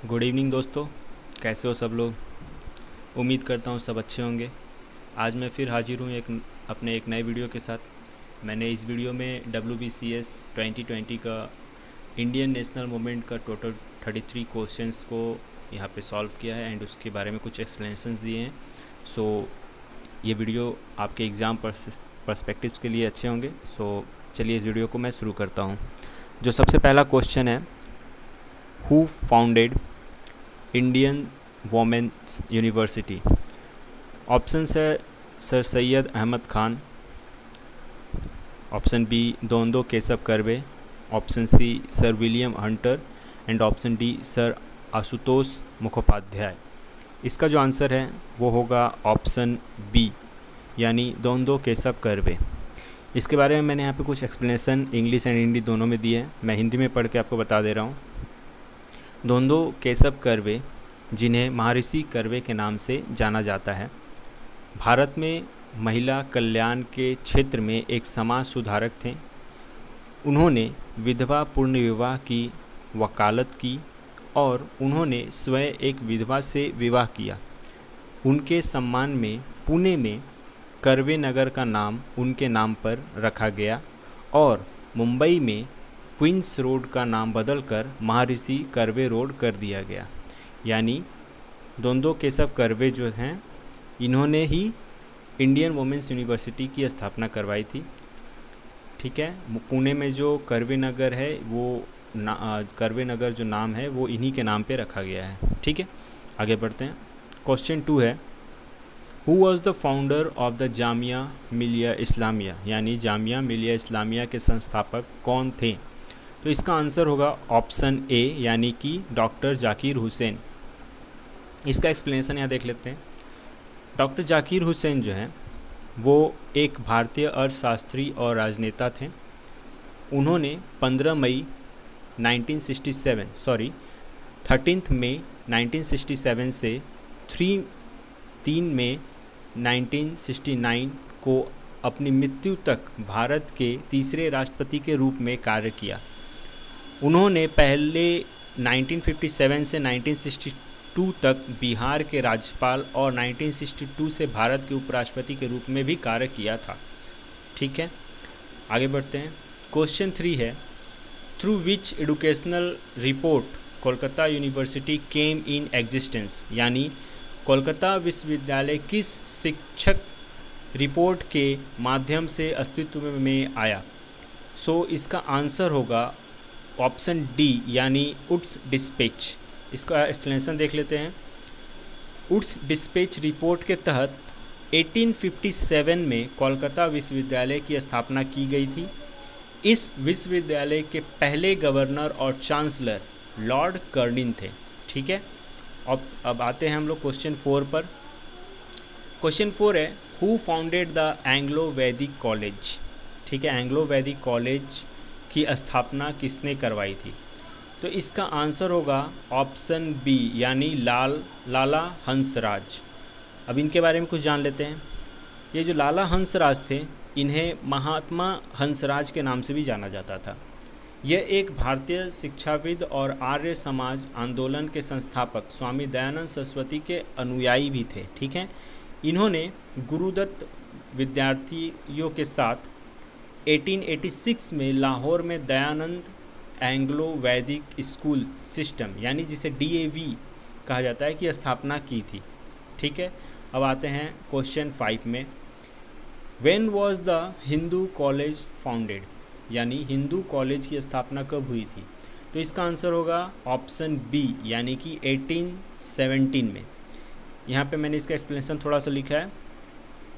Good evening दोस्तों। कैसे हो सब लोग। उम्मीद करता हूँ सब अच्छे होंगे। आज मैं फिर हाजिर हूँ अपने एक नए वीडियो के साथ। मैंने इस वीडियो में WBCS 2020 का इंडियन नेशनल मूवमेंट का टोटल 33 क्वेश्चंस को यहाँ पे सॉल्व किया है एंड उसके बारे में कुछ एक्सप्लेनेशंस दिए हैं। सो ये वीडियो आपके एग्ज़ाम पर्सपेक्टिव्स के लिए अच्छे होंगे। सो चलिए इस वीडियो को मैं शुरू करता हूँ। जो सबसे पहला क्वेश्चन है, who founded Indian women's university. Option है sir Syed Ahmad Khan, option B Dhondo Keshav Karve, option C sir William Hunter and option D sir Ashutosh Mukhopadhyay. इसका जो आंसर है वो होगा ऑप्शन बी यानी दोंदो केशव कर्वे। इसके बारे में मैंने यहाँ पे कुछ एक्सप्लेनेशन इंग्लिश एंड हिंदी दोनों में दिए हैं। मैं हिंदी में पढ़ के आपको बता दे रहा हूँ। दोंदो केशव कर्वे, जिन्हें महर्षि कर्वे के नाम से जाना जाता है, भारत में महिला कल्याण के क्षेत्र में एक समाज सुधारक थे। उन्होंने विधवा पूर्ण विवाह की वकालत की और उन्होंने स्वयं एक विधवा से विवाह किया। उनके सम्मान में पुणे में कर्वे नगर का नाम उनके नाम पर रखा गया और मुंबई में क्वींस रोड का नाम बदलकर महर्षि कर्वे रोड कर दिया गया। यानी दोंदो केशव कर्वे जो हैं, इन्होंने ही इंडियन वुमेन्स यूनिवर्सिटी की स्थापना करवाई थी। ठीक है, पुणे में जो कर्वे नगर है वो कर्वे नगर जो नाम है वो इन्हीं के नाम पे रखा गया है। ठीक है, आगे बढ़ते हैं। क्वेश्चन 2 है, who was the founder of the Jamia Millia Islamia. यानी जामिया मिलिया इस्लामिया के संस्थापक कौन थे। तो इसका आंसर होगा ऑप्शन ए यानी कि डॉक्टर जाकिर हुसैन। इसका एक्सप्लेनेशन यहाँ देख लेते हैं। डॉक्टर जाकिर हुसैन जो हैं वो एक भारतीय अर्थशास्त्री और राजनेता थे। उन्होंने 13 मई 1967 से 3 मई 1969 को अपनी मृत्यु तक भारत के तीसरे राष्ट्रपति के रूप में कार्य किया। उन्होंने पहले 1957 से 1962 तक बिहार के राज्यपाल और 1962 से भारत के उपराष्ट्रपति के रूप में भी कार्य किया था। ठीक है, आगे बढ़ते हैं। क्वेश्चन 3 है, through which educational report Kolkata university came in existence. यानी कोलकाता विश्वविद्यालय किस शिक्षक रिपोर्ट के माध्यम से अस्तित्व में आया। सो इसका आंसर होगा ऑप्शन डी यानी उड्स डिस्पैच। इसका एक्सप्लेनेशन देख लेते हैं। उड्स डिस्पैच रिपोर्ट के तहत 1857 में कोलकाता विश्वविद्यालय की स्थापना की गई थी। इस विश्वविद्यालय के पहले गवर्नर और चांसलर लॉर्ड कर्निन थे। ठीक है, अब आते हैं हम लोग क्वेश्चन 4 पर। क्वेश्चन 4 है, हु फाउंडेड द एंग्लो वैदिक कॉलेज। ठीक है, एंग्लो वैदिक कॉलेज की स्थापना किसने करवाई थी। तो इसका आंसर होगा ऑप्शन बी यानी लाला हंसराज। अब इनके बारे में कुछ जान लेते हैं। ये जो लाला हंसराज थे, इन्हें महात्मा हंसराज के नाम से भी जाना जाता था। यह एक भारतीय शिक्षाविद और आर्य समाज आंदोलन के संस्थापक स्वामी दयानंद सरस्वती के अनुयायी भी थे। ठीक है, इन्होंने गुरुदत्त विद्यार्थियों के साथ 1886 में लाहौर में दयानंद एंग्लो वैदिक स्कूल सिस्टम यानी जिसे DAV कहा जाता है की स्थापना की थी। ठीक है, अब आते हैं क्वेश्चन 5 में। When was the Hindu college founded. यानी हिंदू कॉलेज की स्थापना कब हुई थी। तो इसका आंसर होगा ऑप्शन बी यानी कि 1817 में। यहाँ पे मैंने इसका एक्सप्लेनेशन थोड़ा सा लिखा है।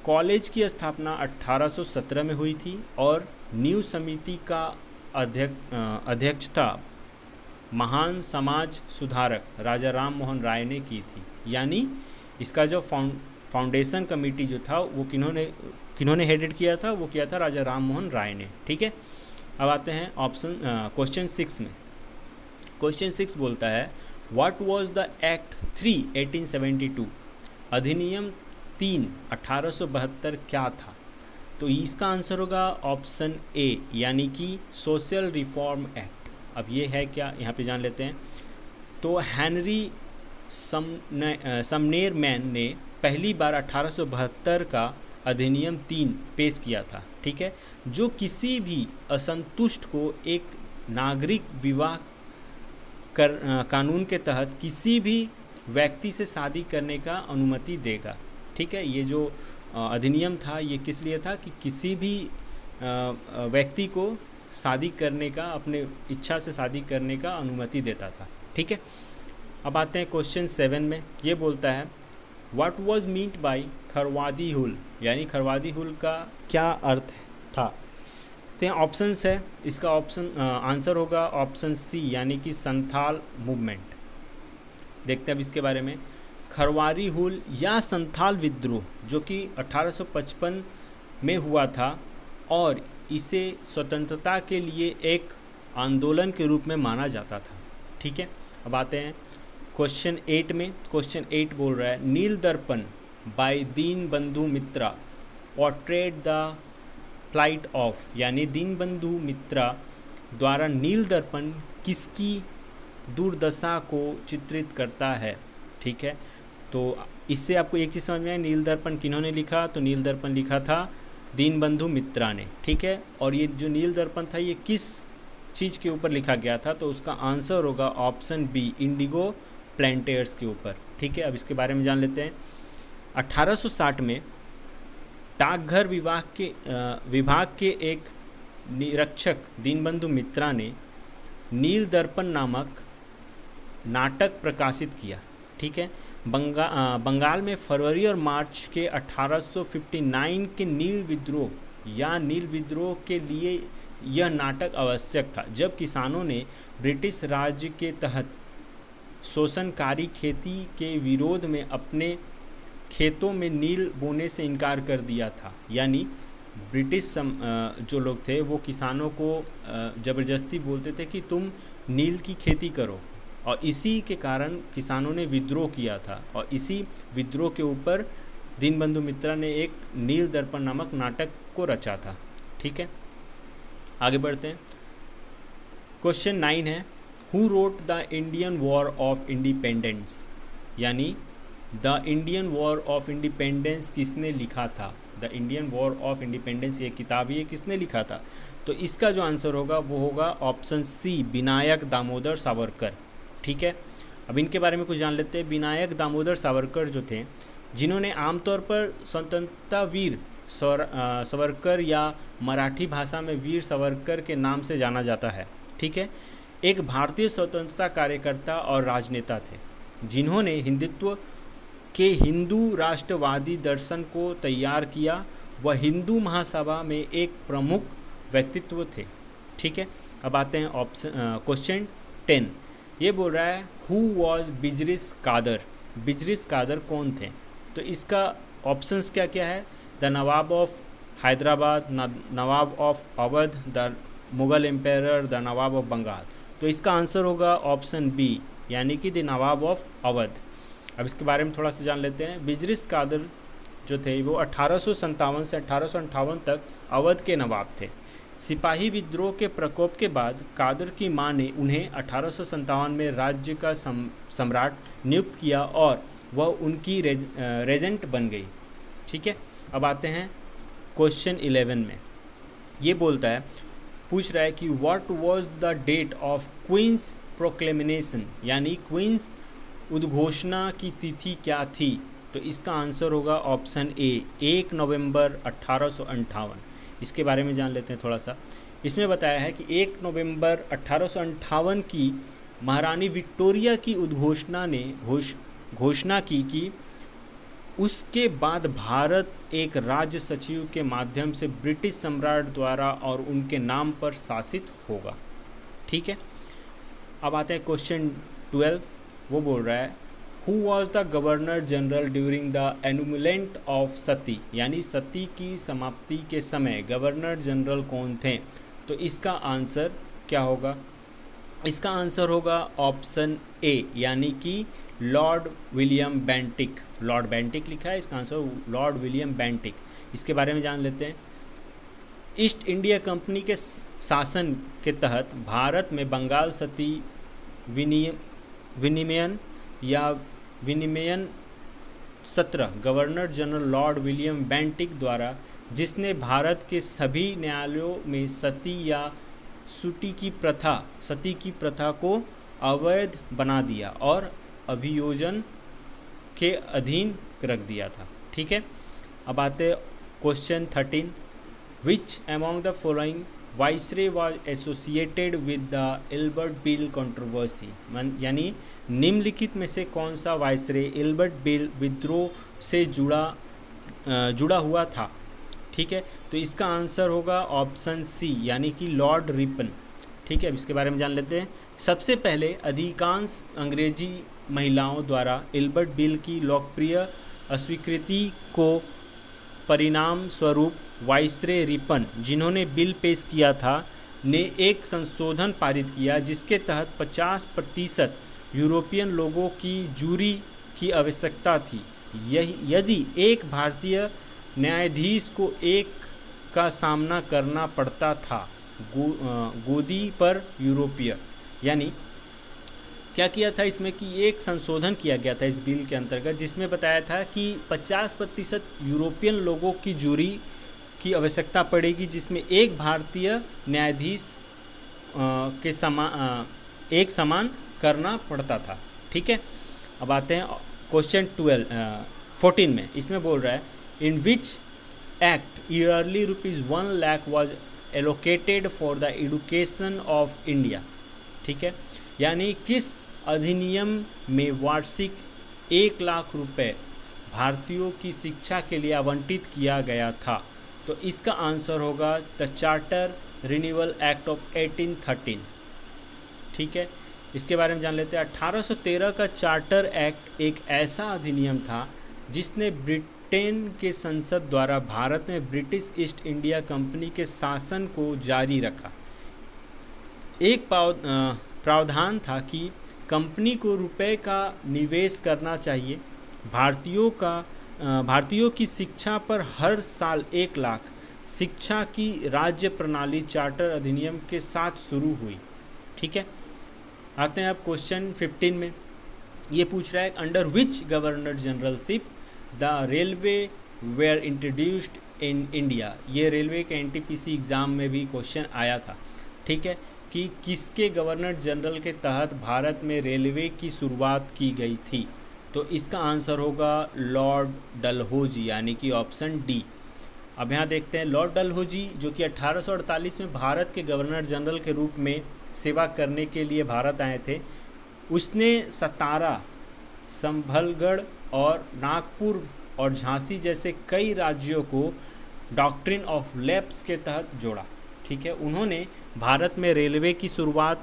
कॉलेज की स्थापना 1817 में हुई थी और न्यू समिति का अध्यक्षता महान समाज सुधारक राजा राम मोहन राय ने की थी। यानी इसका जो फाउंडेशन कमेटी जो था वो किन्होंने हेडेड किया था, वो किया था राजा राम मोहन राय ने। ठीक है, अब आते हैं क्वेश्चन 6 में। क्वेश्चन 6 बोलता है, व्हाट वाज द एक्ट 3 1872। अधिनियम 3 1872 क्या था। तो इसका आंसर होगा ऑप्शन ए यानी कि सोशल रिफॉर्म एक्ट। अब ये है क्या, यहाँ पे जान लेते हैं। तो हेनरी समनेर मैन ने पहली बार 1872 का अधिनियम 3 पेश किया था, ठीक है, जो किसी भी असंतुष्ट को एक नागरिक विवाह कानून के तहत किसी भी व्यक्ति से शादी करने का अनुमति देगा, ठीक है। ये जो अधिनियम था ये किस लिए था कि किसी भी व्यक्ति को शादी करने का, अपने इच्छा से शादी करने का अनुमति देता था, ठीक है। अब आते हैं क्वेश्चन 7 में। ये बोलता है व्हाट वाज मीन्ड बाय खरवादी हुल, यानी खरवादी हुल का क्या अर्थ था। तो यहाँ ऑप्शंस है, इसका आंसर होगा ऑप्शन सी, यानी कि संथाल मूवमेंट। देखते हैं अब इसके बारे में। खरवारी हुल या संथाल विद्रोह जो कि 1855 में हुआ था और इसे स्वतंत्रता के लिए एक आंदोलन के रूप में माना जाता था, ठीक है। अब आते हैं क्वेश्चन 8 में। क्वेश्चन 8 बोल रहा है नील दर्पण बाय दीन बंधु मित्रा पोर्ट्रेट द फ्लाइट ऑफ, यानी दीन बंधु मित्रा द्वारा नील दर्पण किसकी दुर्दशा को चित्रित करता है, ठीक है। तो इससे आपको एक चीज़ समझ में आए, नील दर्पण किन्होंने लिखा, तो नील दर्पण लिखा था दीनबंधु मित्रा ने, ठीक है। और ये जो नील दर्पण था ये किस चीज़ के ऊपर लिखा गया था, तो उसका आंसर होगा ऑप्शन बी, इंडिगो प्लांटर्स के ऊपर, ठीक है। अब इसके बारे में जान लेते हैं। 1860 में डाकघर विभाग के एक निरीक्षक दीनबंधु मित्रा ने नील दर्पण नामक नाटक प्रकाशित किया, ठीक है। बंगाल में फरवरी और मार्च के 1859 के नील विद्रोह के लिए यह नाटक आवश्यक था, जब किसानों ने ब्रिटिश राज्य के तहत शोषणकारी खेती के विरोध में अपने खेतों में नील बोने से इनकार कर दिया था। यानी ब्रिटिश जो लोग थे वो किसानों को ज़बरदस्ती बोलते थे कि तुम नील की खेती करो, और इसी के कारण किसानों ने विद्रोह किया था, और इसी विद्रोह के ऊपर दीनबंधु मित्रा ने एक नील दर्पण नामक नाटक को रचा था, ठीक है। आगे बढ़ते हैं। क्वेश्चन 9 है who wrote the Indian war of independence, यानी the Indian war of independence किसने लिखा था। The Indian war of independence ये किताब ये किसने लिखा था, तो इसका जो आंसर होगा वो होगा ऑप्शन सी, विनायक दामोदर सावरकर, ठीक है। अब इनके बारे में कुछ जान लेते हैं। विनायक दामोदर सावरकर जो थे, जिन्होंने आमतौर पर स्वतंत्रता वीर सावरकर या मराठी भाषा में वीर सावरकर के नाम से जाना जाता है, ठीक है, एक भारतीय स्वतंत्रता कार्यकर्ता और राजनेता थे, जिन्होंने हिंदुत्व के हिंदू राष्ट्रवादी दर्शन को तैयार किया। वह हिंदू महासभा में एक प्रमुख व्यक्तित्व थे, ठीक है। अब आते हैं क्वेश्चन 10। ये बोल रहा है हु वॉज बिजरिस कादर, बिजरिस कादर कौन थे, तो इसका ऑप्शंस क्या क्या है। The Nawab of Hyderabad, Nawab of Awadh, the Mughal empire, the Nawab of Bengal, तो इसका आंसर होगा ऑप्शन बी, यानी कि द नवाब ऑफ अवध। अब इसके बारे में थोड़ा सा जान लेते हैं। बिजरिस कादर जो थे वो 1857 से 1858 तक अवध के नवाब थे। सिपाही विद्रोह के प्रकोप के बाद कादर की मां ने उन्हें 1857 में राज्य का सम्राट नियुक्त किया और वह उनकी रेजेंट बन गई, ठीक है। अब आते हैं क्वेश्चन 11 में। ये बोलता है, पूछ रहा है कि what was the date of queen's proclamation, यानी क्वींस उद्घोषणा की तिथि क्या थी, तो इसका आंसर होगा ऑप्शन ए, 1 नवंबर 1858। इसके बारे में जान लेते हैं थोड़ा सा। इसमें बताया है कि 1 नवंबर 1858 की महारानी विक्टोरिया की उद्घोषणा ने घोषणा की कि उसके बाद भारत एक राज्य सचिव के माध्यम से ब्रिटिश सम्राट द्वारा और उनके नाम पर शासित होगा, ठीक है। अब आते हैं क्वेश्चन 12। वो बोल रहा है who was the governor general during the annulment of sati, यानी सती की समाप्ति के समय गवर्नर जनरल कौन थे, तो इसका आंसर क्या होगा। इसका आंसर होगा ऑप्शन ए, यानी कि Lord William Bentinck. Lord Bentinck लिखा है, इसका आंसर लॉर्ड विलियम बेंटिक। इसके बारे में जान लेते हैं। ईस्ट इंडिया कंपनी के शासन के तहत भारत में बंगाल सती विनिमयन या विनिमयन 17 governor general Lord William Bentinck द्वारा, जिसने भारत के सभी न्यायालयों में सती की प्रथा को अवैध बना दिया और अभियोजन के अधीन रख दिया था। ठीक है, अब आते question 13, which among the following viceroy was associated with the Ilbert bill controversy, यानी निम्नलिखित में से कौन सा वाइसरे इल्बर्ट बिल विद्रोह से जुड़ा हुआ था। ठीक है, तो इसका आंसर होगा ऑप्शन सी, यानी कि लॉर्ड रिपन। ठीक है, अब इसके बारे में जान लेते हैं। सबसे पहले अधिकांश अंग्रेजी महिलाओं द्वारा इल्बर्ट बिल की लोकप्रिय अस्वीकृति को परिणाम स्वरूप वाइसरे रिपन, जिन्होंने बिल पेश किया था, ने एक संशोधन पारित किया जिसके तहत 50% यूरोपियन लोगों की जूरी की आवश्यकता थी यदि एक भारतीय न्यायाधीश को एक का सामना करना पड़ता था गोदी पर यूरोपीय। यानी क्या किया था इसमें कि एक संशोधन किया गया था इस बिल के अंतर्गत, जिसमें बताया था कि 50% यूरोपियन लोगों की जूरी की आवश्यकता पड़ेगी, जिसमें एक भारतीय न्यायाधीश के एक समान करना पड़ता था। ठीक है, अब आते हैं क्वेश्चन 14 में। इसमें बोल रहा है in which act yearly ₹1 lakh was allocated for the education of India. ठीक है, यानी किस अधिनियम में वार्षिक 1 लाख रुपए भारतीयों की शिक्षा के लिए आवंटित किया गया था। तो इसका आंसर होगा the charter renewal act of 1813। ठीक है, इसके बारे में जान लेते हैं। 1813 का चार्टर एक्ट एक ऐसा अधिनियम था जिसने ब्रिटेन के संसद द्वारा भारत में ब्रिटिश ईस्ट इंडिया कंपनी के शासन को जारी रखा। एक प्रावधान था कि कंपनी को रुपए का निवेश करना चाहिए। भारतीयों की शिक्षा पर हर साल 1 लाख शिक्षा की राज्य प्रणाली चार्टर अधिनियम के साथ शुरू हुई। ठीक है, आते हैं अब क्वेश्चन 15 में। ये पूछ रहा है under which governor generalship the railway were introduced in India. ये रेलवे के NTPC एग्ज़ाम में भी क्वेश्चन आया था। ठीक है, कि किसके गवर्नर जनरल के तहत भारत में रेलवे की शुरुआत की गई थी। तो इसका आंसर होगा लॉर्ड डलहौजी, यानी कि ऑप्शन डी। अब यहाँ देखते हैं लॉर्ड डलहौजी जो कि 1848 में भारत के गवर्नर जनरल के रूप में सेवा करने के लिए भारत आए थे। उसने सतारा, संभलगढ़ और नागपुर और झांसी जैसे कई राज्यों को डॉक्ट्रिन ऑफ लैप्स के तहत जोड़ा। ठीक है, उन्होंने भारत में रेलवे की शुरुआत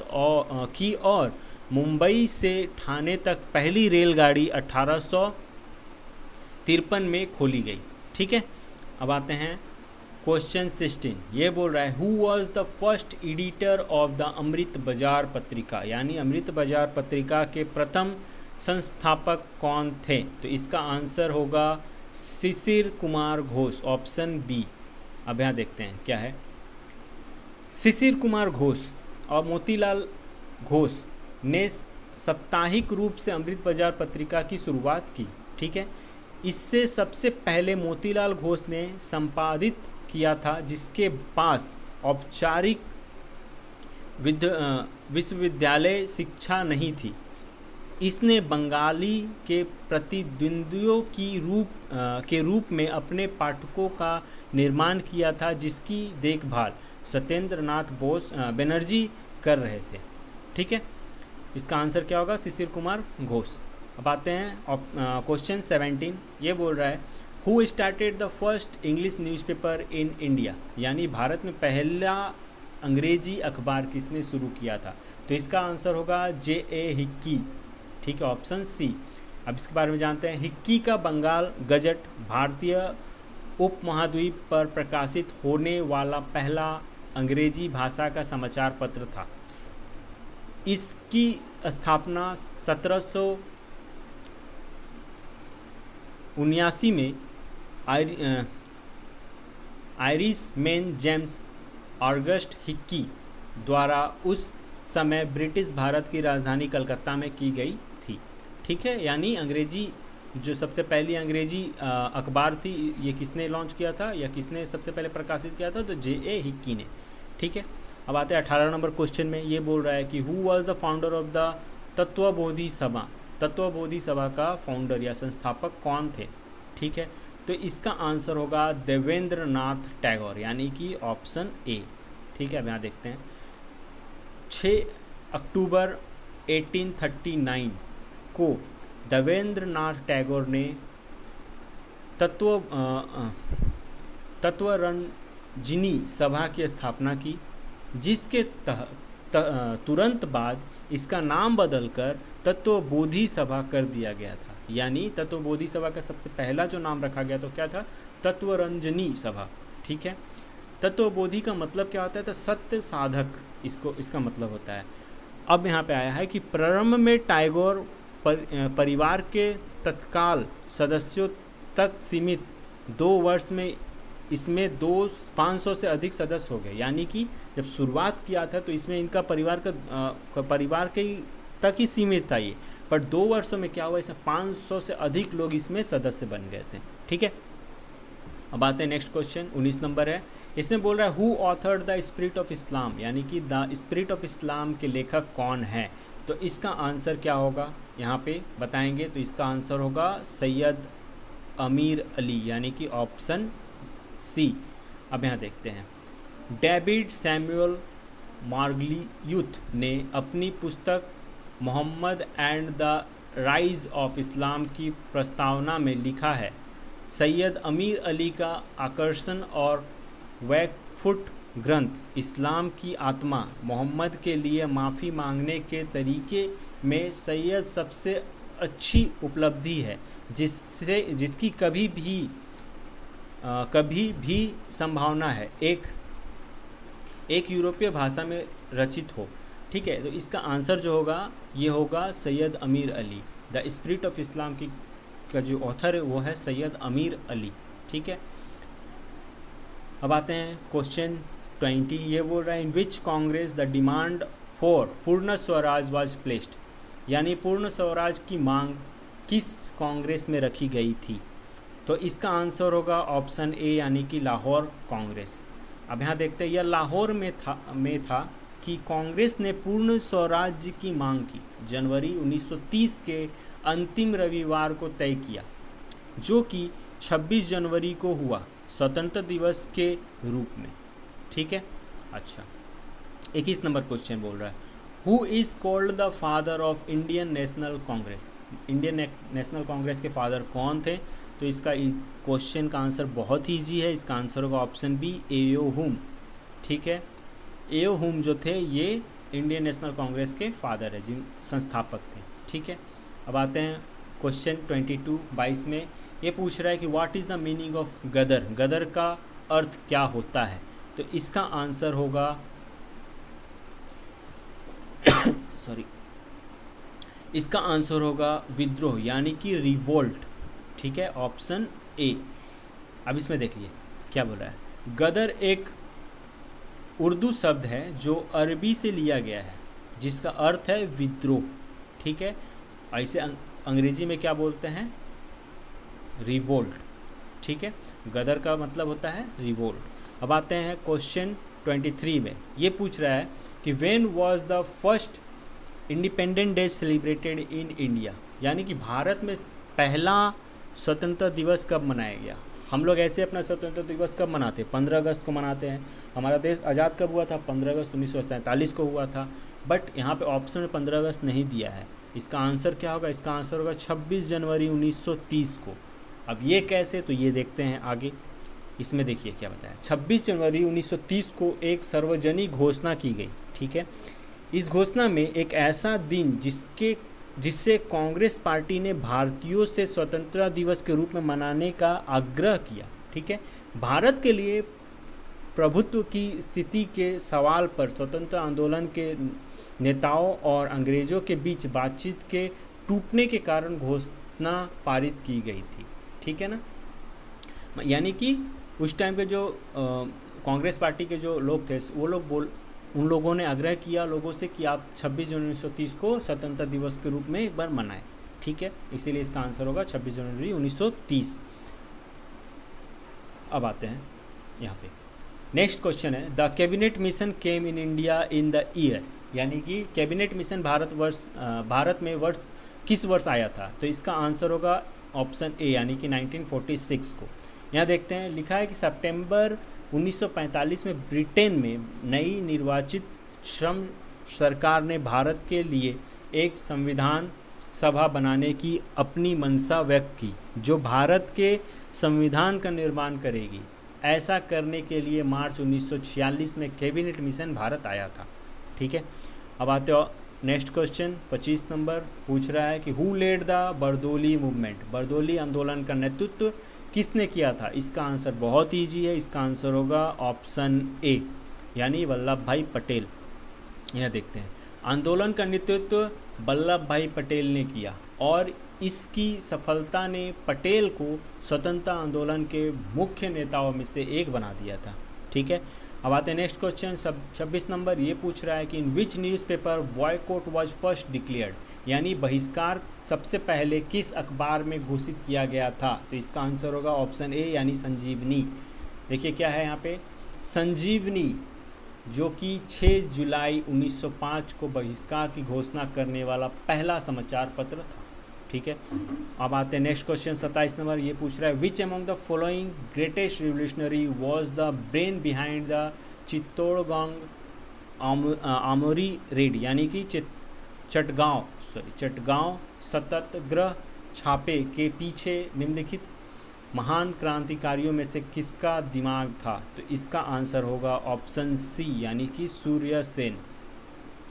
की और मुंबई से ठाणे तक पहली रेलगाड़ी 1853 में खोली गई। ठीक है, अब आते हैं क्वेश्चन 16। ये बोल रहा है who was the first editor of the Amrit Bazar Patrika, यानी अमृत बाजार पत्रिका के प्रथम संस्थापक कौन थे। तो इसका आंसर होगा शिशिर कुमार घोष, ऑप्शन बी। अब यहाँ देखते हैं क्या है। शिशिर कुमार घोष और मोतीलाल घोष ने साप्ताहिक रूप से अमृत बाजार पत्रिका की शुरुआत की। ठीक है, इससे सबसे पहले मोतीलाल घोष ने संपादित किया था, जिसके पास औपचारिक विश्वविद्यालय शिक्षा नहीं थी। इसने बंगाली के प्रतिद्वंद्वियों के रूप में अपने पाठकों का निर्माण किया था, जिसकी देखभाल सत्येंद्र नाथ बनर्जी कर रहे थे। ठीक है, इसका आंसर क्या होगा, शिशिर कुमार घोष। अब आते हैं क्वेश्चन 17। ये बोल रहा है who started the first English newspaper in India, यानी भारत में पहला अंग्रेजी अखबार किसने शुरू किया था। तो इसका आंसर होगा J.A. हिक्की। ठीक है, ऑप्शन सी। अब इसके बारे में जानते हैं। हिक्की का बंगाल गजट भारतीय उपमहाद्वीप पर प्रकाशित होने वाला पहला अंग्रेजी भाषा का समाचार पत्र था। इसकी स्थापना 1779 में Irish man James August Hickey द्वारा उस समय ब्रिटिश भारत की राजधानी कलकत्ता में की गई थी। ठीक है, यानी अंग्रेजी जो सबसे पहली अंग्रेजी अखबार थी, ये किसने लॉन्च किया था या किसने सबसे पहले प्रकाशित किया था? तो J.A. हिक्की ने। ठीक है, अब आते हैं 18 नंबर क्वेश्चन में। ये बोल रहा है कि who was the founder of the Tattvabodhi Sabha? Tattvabodhi सभा का फाउंडर या संस्थापक कौन थे? ठीक है, तो इसका आंसर होगा देवेंद्र नाथ टैगोर, यानी कि ऑप्शन ए। ठीक है, अब यहाँ देखते हैं। 6 अक्टूबर 1839 को देवेंद्र नाथ टैगोर ने तत्वरंजनी सभा की स्थापना की, जिसके तुरंत बाद इसका नाम बदलकर तत्वबोधि सभा कर दिया गया था। यानी तत्वबोधि सभा का सबसे पहला जो नाम रखा गया तो क्या था? तत्वरंजनी सभा। ठीक है, तत्वबोधि का मतलब क्या होता है? तो सत्य साधक, इसका मतलब होता है। अब यहाँ पे आया है कि प्रारंभ में टैगोर परिवार के तत्काल सदस्यों तक सीमित 2 वर्ष में इसमें 500 से अधिक सदस्य हो गए। यानी कि जब शुरुआत किया था तो इसमें इनका परिवार के तक ही सीमित था ये, पर 2 वर्षों में क्या हुआ, इसमें 500 से अधिक लोग इसमें सदस्य बन गए थे। ठीक है, अब आते हैं नेक्स्ट क्वेश्चन, 19 नंबर है। इसमें बोल रहा है who authored the spirit of Islam? यानी कि द स्पिरिट ऑफ इस्लाम के लेखक कौन है? तो इसका आंसर क्या होगा यहाँ पे बताएंगे। तो इसका आंसर होगा सैयद अमीर अली, यानी कि ऑप्शन सी। अब यहाँ देखते हैं। डेविड सैमुअल मार्गलियूथ ने अपनी पुस्तक Mohammed and the rise of Islam की प्रस्तावना में लिखा है, सैयद अमीर अली का आकर्षण और वैकफुट ग्रंथ इस्लाम की आत्मा मोहम्मद के लिए माफ़ी मांगने के तरीके में सैयद सबसे अच्छी उपलब्धि है जिसकी कभी भी संभावना है एक यूरोपीय भाषा में रचित हो। ठीक है, तो इसका आंसर जो होगा ये होगा सैयद अमीर Ali. The spirit of Islam का जो ऑथर है वो है सैयद अमीर अली। ठीक है, अब आते हैं क्वेश्चन 20। ये बोल रहा है in which Congress the demand for पूर्ण स्वराज वाज प्लेस्ड? यानी पूर्ण स्वराज की मांग किस कांग्रेस में रखी गई थी? तो इसका आंसर होगा ऑप्शन ए, यानी कि लाहौर कांग्रेस। अब यहाँ देखते हैं, यह लाहौर में था कि कांग्रेस ने पूर्ण स्वराज्य की मांग की जनवरी 1930 के अंतिम रविवार को तय किया, जो कि 26 जनवरी को हुआ स्वतंत्र दिवस के रूप में। ठीक है, अच्छा 21 नंबर क्वेश्चन बोल रहा है who is called the father of Indian national Congress? Indian national Congress के फादर कौन थे? तो इसका क्वेश्चन का आंसर बहुत ही ईजी है। इसका आंसर होगा ऑप्शन बी, एओ हुम। ठीक है, एओ हुम जो थे ये इंडियन नेशनल कांग्रेस के फादर है, जिन संस्थापक थे। ठीक है, अब आते हैं क्वेश्चन 22 में। ये पूछ रहा है कि what is the meaning of Ghadar? Ghadar का अर्थ क्या होता है? तो इसका आंसर होगा इसका आंसर होगा विद्रोह, यानी कि रिवोल्ट। ठीक है, ऑप्शन ए। अब इसमें देखिए क्या बोल रहा है। गदर एक उर्दू शब्द है जो अरबी से लिया गया है, जिसका अर्थ है विद्रोह। ठीक है, ऐसे अंग्रेजी में क्या बोलते हैं? रिवोल्ट। ठीक है, गदर का मतलब होता है रिवोल्ट। अब आते हैं क्वेश्चन 23 में। ये पूछ रहा है कि when was the first independent day celebrated in India? यानी कि भारत में पहला स्वतंत्रता दिवस कब मनाया गया? हम लोग ऐसे अपना स्वतंत्रता दिवस कब मनाते हैं? 15 अगस्त को मनाते हैं। हमारा देश आज़ाद कब हुआ था? 15 अगस्त 1947 को हुआ था। बट यहाँ पे ऑप्शन में 15 अगस्त नहीं दिया है। इसका आंसर क्या होगा? इसका आंसर होगा 26 जनवरी 1930 को। अब ये कैसे? तो ये देखते हैं आगे। इसमें देखिए क्या बताया। 26 जनवरी 1930 को एक सार्वजनिक घोषणा की गई। ठीक है, इस घोषणा में एक ऐसा दिन जिससे कांग्रेस पार्टी ने भारतीयों से स्वतंत्रता दिवस के रूप में मनाने का आग्रह किया। ठीक है, भारत के लिए प्रभुत्व की स्थिति के सवाल पर स्वतंत्रता आंदोलन के नेताओं और अंग्रेजों के बीच बातचीत के टूटने के कारण घोषणा पारित की गई थी। ठीक है ना, यानी कि उस टाइम के जो कांग्रेस पार्टी के जो लोग थे वो लोग उन लोगों ने आग्रह किया लोगों से कि आप 26 जनवरी 1930 को स्वतंत्रता दिवस के रूप में एक बार मनाएं। ठीक है, इसीलिए इसका आंसर होगा 26 जनवरी 1930। अब आते हैं यहाँ पे, नेक्स्ट क्वेश्चन है the cabinet mission came in India in the year, यानी कि कैबिनेट मिशन भारत में वर्ष किस वर्ष आया था? तो इसका आंसर होगा ऑप्शन ए, यानी कि 1946 को। यहाँ देखते हैं, लिखा है कि सितंबर 1945 में ब्रिटेन में नई निर्वाचित श्रम सरकार ने भारत के लिए एक संविधान सभा बनाने की अपनी मंशा व्यक्त की, जो भारत के संविधान का निर्माण करेगी। ऐसा करने के लिए मार्च 1946 में कैबिनेट मिशन भारत आया था। ठीक है, अब आते हो नेक्स्ट क्वेश्चन। 25 नंबर पूछ रहा है कि who led the Bardoli movement, Bardoli आंदोलन का नेतृत्व किसने किया था? इसका आंसर बहुत ईजी है, इसका आंसर होगा ऑप्शन ए, यानी वल्लभ भाई पटेल। यह देखते हैं, आंदोलन का नेतृत्व वल्लभ भाई पटेल ने किया और इसकी सफलता ने पटेल को स्वतंत्रता आंदोलन के मुख्य नेताओं में से एक बना दिया था। ठीक है, अब आते हैं नेक्स्ट क्वेश्चन। 26 नंबर ये पूछ रहा है कि in which newspaper boycott was first declared, यानी बहिष्कार सबसे पहले किस अखबार में घोषित किया गया था? तो इसका आंसर होगा ऑप्शन ए, यानी संजीवनी। देखिए क्या है यहाँ पे, संजीवनी जो कि 6 जुलाई 1905 को बहिष्कार की घोषणा करने वाला पहला समाचार पत्र था। ठीक है, अब आते हैं नेक्स्ट क्वेश्चन। 27 नंबर ये पूछ रहा है which among the following greatest revolutionary was the brain behind the Chittorgarh armoury raid, यानी कि चटगांव सत्याग्रह छापे के पीछे निम्नलिखित महान क्रांतिकारियों में से किसका दिमाग था? तो इसका आंसर होगा ऑप्शन सी, यानी कि सूर्य सेन।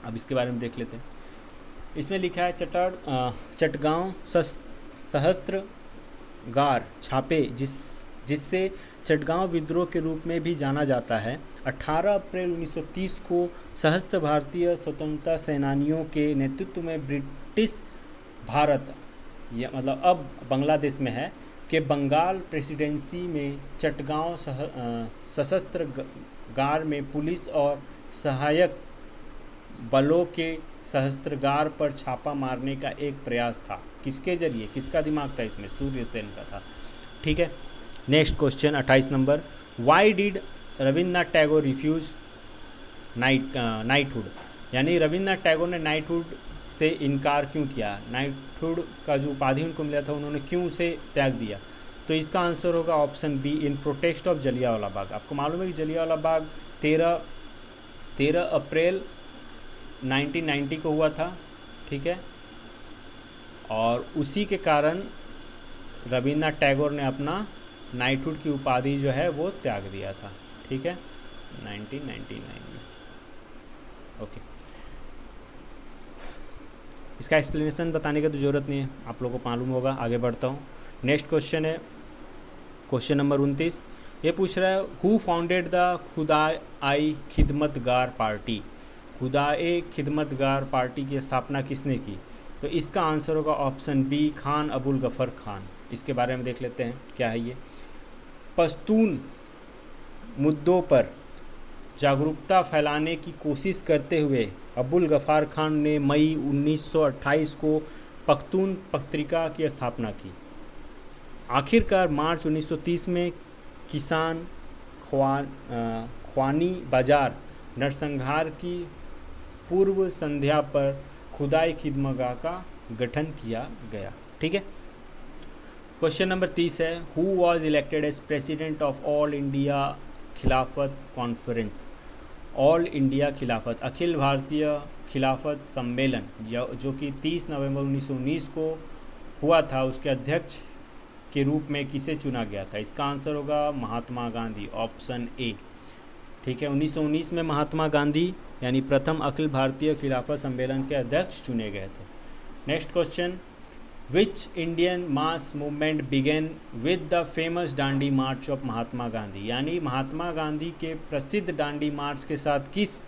अब इसके बारे में देख लेते हैं। इसमें लिखा है चटगांव सहस्त्रगार छापे, जिससे चटगांव विद्रोह के रूप में भी जाना जाता है, 18 अप्रैल 1930 को सहस्त्र भारतीय स्वतंत्रता सेनानियों के नेतृत्व में ब्रिटिश भारत, या मतलब अब बांग्लादेश में है, के बंगाल प्रेसिडेंसी में चटगांव सशस्त्र गार में पुलिस और सहायक बलों के सहस्त्रगार पर छापा मारने का एक प्रयास था। किसके जरिए, किसका दिमाग था इसमें? सूर्य सेन का था। ठीक है, next question 28 number, why did Rabindranath Tagore refuse knighthood, यानी रविन्द्रनाथ टैगोर ने नाइटहुड से इनकार क्यों किया? नाइटहुड का जो उपाधि उनको मिला था उन्होंने क्यों उसे त्याग दिया? तो इसका आंसर होगा option B, in protest of Jallianwala Bagh. आपको मालूम है कि जलियांवाला बाग 13 अप्रैल 1990 को हुआ था। ठीक है, और उसी के कारण रविन्द्रनाथ टैगोर ने अपना नाइटहुड की उपाधि जो है वो त्याग दिया था। ठीक है, 1999 में। ओके, इसका एक्सप्लेनेशन बताने की तो ज़रूरत नहीं है, आप लोगों को मालूम होगा। आगे बढ़ता हूँ, नेक्स्ट क्वेश्चन है क्वेश्चन नंबर 29। ये पूछ रहा है हु फाउंडेड द खुदाई खिदमतगार पार्टी, खुदाई खिदमतगार पार्टी की स्थापना किसने की? तो इसका आंसर होगा ऑप्शन बी, खान अबुल गफ़र खान। इसके बारे में देख लेते हैं क्या है ये। पश्तून मुद्दों पर जागरूकता फैलाने की कोशिश करते हुए अबुल गफ़ार खान ने मई 1928 को पख्तून पत्रिका की स्थापना की। आखिरकार मार्च 1930 में किसान ख्वानी बाजार नरसंहार की पूर्व संध्या पर खुदाई खिदमतगार का गठन किया गया। ठीक है, क्वेश्चन नंबर 30 है who was elected as president of all India Khilafat conference, all India Khilafat अखिल भारतीय खिलाफत सम्मेलन जो कि 30 नवंबर 1919 को हुआ था, उसके अध्यक्ष के रूप में किसे चुना गया था? इसका आंसर होगा महात्मा गांधी, ऑप्शन ए। ठीक है, 1919 में महात्मा गांधी यानी प्रथम अखिल भारतीय खिलाफत सम्मेलन के अध्यक्ष चुने गए थे। Next question, which Indian mass movement began with the famous Dandi march of Mahatma Gandhi, यानी महात्मा गांधी के प्रसिद्ध डांडी मार्च के साथ किस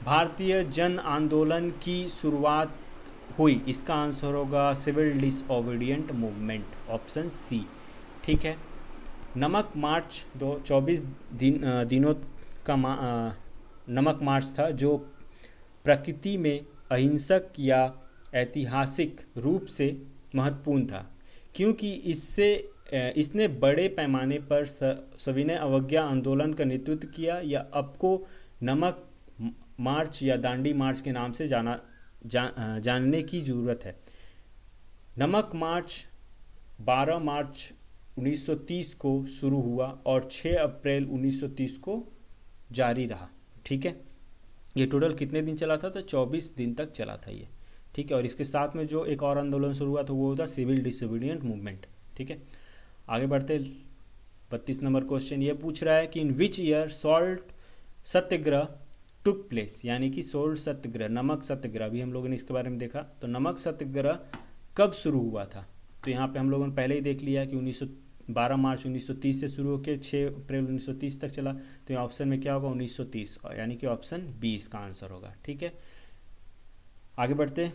भारतीय जन आंदोलन की शुरुआत हुई? इसका आंसर होगा सिविल डिसओबीडिएंट मूवमेंट, ऑप्शन सी। ठीक है, नमक मार्च 24 दिनों का नमक मार्च था, जो प्रकृति में अहिंसक या ऐतिहासिक रूप से महत्वपूर्ण था, क्योंकि इसने बड़े पैमाने पर सविनय अवज्ञा आंदोलन का नेतृत्व किया, या आपको नमक मार्च या दांडी मार्च के नाम से जानने की ज़रूरत है। नमक मार्च 12 मार्च 1930 को शुरू हुआ और 6 अप्रैल 1930 को जारी रहा। ठीक है, ये टोटल कितने दिन चला था? तो 24 दिन तक चला था ये। ठीक है, और इसके साथ में जो एक और आंदोलन शुरू हुआ था वो था सिविल डिसोबीडिएंट मूवमेंट। ठीक है, आगे बढ़ते। 32 नंबर क्वेश्चन ये पूछ रहा है कि in which year salt satyagraha took place, यानी कि सोल्ट सत्याग्रह, नमक सत्याग्रह, अभी हम लोगों ने इसके बारे में देखा। तो नमक सत्याग्रह कब शुरू हुआ था? तो यहाँ पे हम लोगों ने पहले ही देख लिया कि 12 मार्च 1930 से शुरू होकर 6 अप्रैल 1930 तक चला। तो यहाँ ऑप्शन में क्या होगा? 1930, यानी कि ऑप्शन बी इसका आंसर होगा। ठीक है, आगे बढ़ते।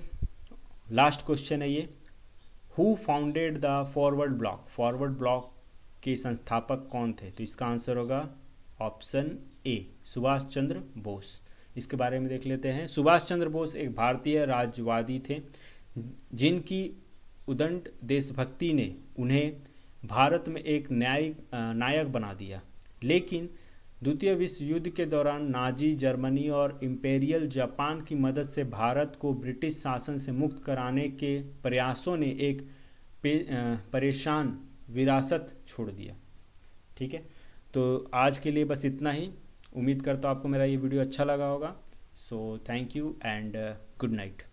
लास्ट क्वेश्चन है ये, who founded the forward block? Forward block के संस्थापक कौन थे? तो इसका आंसर होगा ऑप्शन ए, सुभाष चंद्र बोस। इसके बारे में देख लेते हैं। सुभाष चंद्र बोस एक भारतीय राष्ट्रवादी थे जिनकी उदंड देशभक्ति ने उन्हें भारत में एक नायक बना दिया, लेकिन द्वितीय विश्व युद्ध के दौरान नाजी जर्मनी और इम्पेरियल जापान की मदद से भारत को ब्रिटिश शासन से मुक्त कराने के प्रयासों ने एक परेशान विरासत छोड़ दिया। ठीक है, तो आज के लिए बस इतना ही। उम्मीद करता हूँ आपको मेरा ये वीडियो अच्छा लगा होगा। So thank you and good night.